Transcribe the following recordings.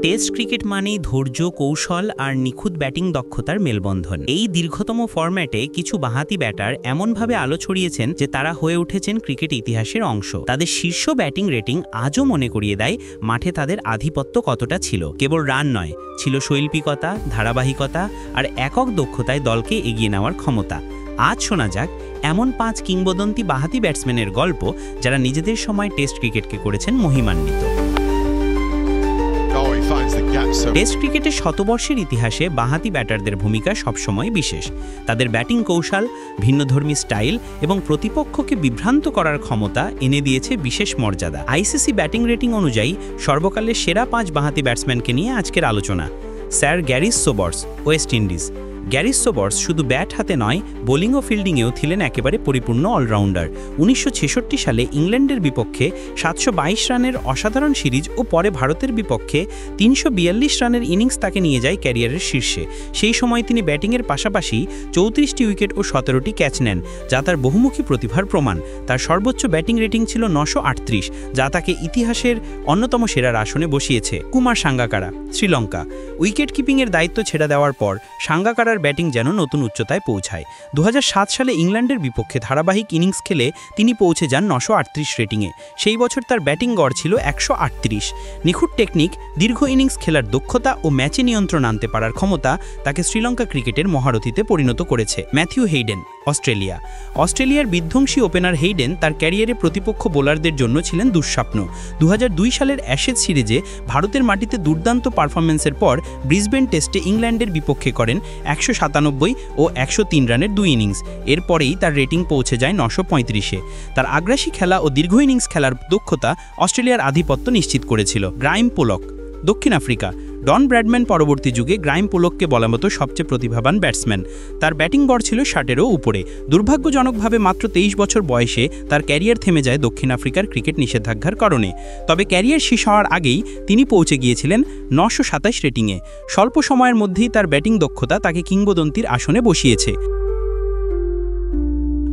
Test cricket মানেই ধৈর্য, কৌশল আর নিখুঁত ব্যাটিং দক্ষতার মেলবন্ধন। এই দীর্ঘতম ফরম্যাটে কিছু বাঁহাতি ব্যাটার এমনভাবে আলো ছড়িয়েছেন যে তারা হয়ে উঠেছেন ক্রিকেট ইতিহাসের অংশ। তাদের শীর্ষ ব্যাটিং রেটিং আজও মনে করিয়ে দেয় মাঠে তাদের আধিপত্য কতটা ছিল। কেবল রান নয়, ছিল শৈল্পিকতা, ধারাবাহিকতা আর একক দক্ষতায় দলকে এগিয়ে নেওয়ার ক্ষমতা। আজ শোনা যাক এমন 5 কিংবদন্তি বাঁহাতি ব্যাটসম্যানের গল্প যারা নিজেদের সময় টেস্ট ক্রিকেটকে করেছেন মহিমান্বিত। টেস্ট ক্রিকেটের শতবর্ষের ইতিহাসে বাঁহাতি ব্যাটারদের ভূমিকা সবসময় বিশেষ। তাদের ব্যাটিং কৌশল, ভিন্নধর্মী স্টাইল এবং প্রতিপক্ষকে বিভ্রান্ত করার ক্ষমতা এনে দিয়েছে বিশেষ মর্যাদা। আইসিসি ব্যাটিং রেটিং অনুযায়ী সর্বকালের সেরা 5 বাঁহাতি ব্যাটসম্যানকে নিয়ে আজকের আলোচনা। Sir Garry Sobers, West Indies. Garry Sobers শুধু ব্যাট হাতে নয়, বোলিং ও ফিল্ডিংয়েও ছিলেন একেবারে পরিপূর্ণ অলরাউন্ডার। 1966 সালে ইংল্যান্ডের বিপক্ষে 722 রানের অসাধারণ সিরিজ ও পরে ভারতের বিপক্ষে 342 রানের ইনিংস তাকে নিয়ে যায় ক্যারিয়ারের শীর্ষে। সেই সময় তিনি ব্যাটিংয়ের পাশাপাশি 34টি উইকেট ও 17টি ক্যাচ নেন, যা তার বহুমুখী প্রতিভার প্রমাণ। তার সর্বোচ্চ ব্যাটিং রেটিং ছিল 938, যা তাকে ইতিহাসের অন্যতম সেরার আসনে বসিয়েছে। কুমার সাঙ্গাকারা, শ্রীলঙ্কা। উইকেট কিপিংয়ের দায়িত্ব ছেড়ে দেওয়ার পর সাঙ্গাকারার ব্যাটিং যেন নতুন উচ্চতায় পৌঁছায়। 2007 সালে ইংল্যান্ডের বিপক্ষে ধারাবাহিক ইনিংস খেলে তিনি পৌঁছে যান 938 রেটিংয়ে। সেই বছর তার ব্যাটিং গড় ছিল 138। নিখুঁত টেকনিক, দীর্ঘ ইনিংস খেলার দক্ষতা ও ম্যাচে নিয়ন্ত্রণ আনতে পারার ক্ষমতা তাকে শ্রীলঙ্কা ক্রিকেটের মহারথীতে পরিণত করেছে। Matthew Hayden, Australia. অস্ট্রেলিয়ার বিধ্বংসী ওপেনার হেইডেন তার ক্যারিয়ারে প্রতিপক্ষ বোলারদের জন্য ছিলেন দুঃস্বপ্ন। 2002 সালের অ্যাশেজ সিরিজে ভারতের মাটিতে দুর্দান্ত পারফরম্যান্সের পর ব্রিসবেন টেস্টে ইংল্যান্ডের বিপক্ষে করেন 197 ও 103 রানের 2 ইনিংস। এরপরেই তার রেটিং পৌঁছে যায় 935-এ। তার আগ্রাসী খেলা ও দীর্ঘ ইনিংস খেলার দক্ষতা অস্ট্রেলিয়ার আধিপত্য নিশ্চিত করেছিল। গ্রাইম পোলক, দক্ষিণ আফ্রিকা। ডন ব্র্যাডম্যান পরবর্তী যুগে গ্রাইম পোলককে বলার মতো সবচেয়ে প্রতিভাবান ব্যাটসম্যান। তার ব্যাটিং গড় ছিল 60-এরও উপরে। দুর্ভাগ্যজনকভাবে মাত্র 23 বছর বয়সে তার ক্যারিয়ার থেমে যায় দক্ষিণ আফ্রিকার ক্রিকেট নিষেধাজ্ঞার কারণে। তবে ক্যারিয়ার শেষ হওয়ার আগেই তিনি পৌঁছে গিয়েছিলেন 927 রেটিংয়ে। স্বল্প সময়ের মধ্যেই তার ব্যাটিং দক্ষতা তাকে কিংবদন্তির আসনে বসিয়েছে।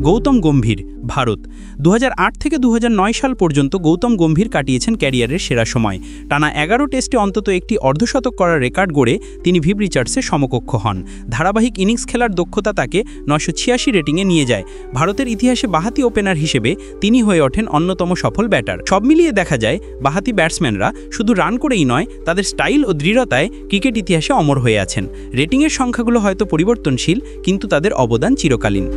গৌতম গম্ভীর, ভারত। 2008 থেকে 2009 সাল পর্যন্ত গৌতম গম্ভীর কাটিয়েছেন ক্যারিয়ারের সেরা সময়। টানা 11 টেস্টে অন্তত একটি অর্ধশতক করার রেকর্ড গড়ে তিনি ভিভ রিচার্ডসের সমকক্ষ হন। ধারাবাহিক ইনিংস খেলার দক্ষতা তাকে 986 রেটিংয়ে নিয়ে যায়। ভারতের ইতিহাসে বাঁহাতি ওপেনার হিসেবে তিনি হয়ে ওঠেন অন্যতম সফল ব্যাটার। সব মিলিয়ে দেখা যায় বাঁহাতি ব্যাটসম্যানরা শুধু রান করেই নয়, তাদের স্টাইল ও দৃঢ়তায় ক্রিকেট ইতিহাসে অমর হয়ে আছেন। রেটিংয়ের সংখ্যাগুলো হয়তো পরিবর্তনশীল, কিন্তু তাদের অবদান চিরকালীন।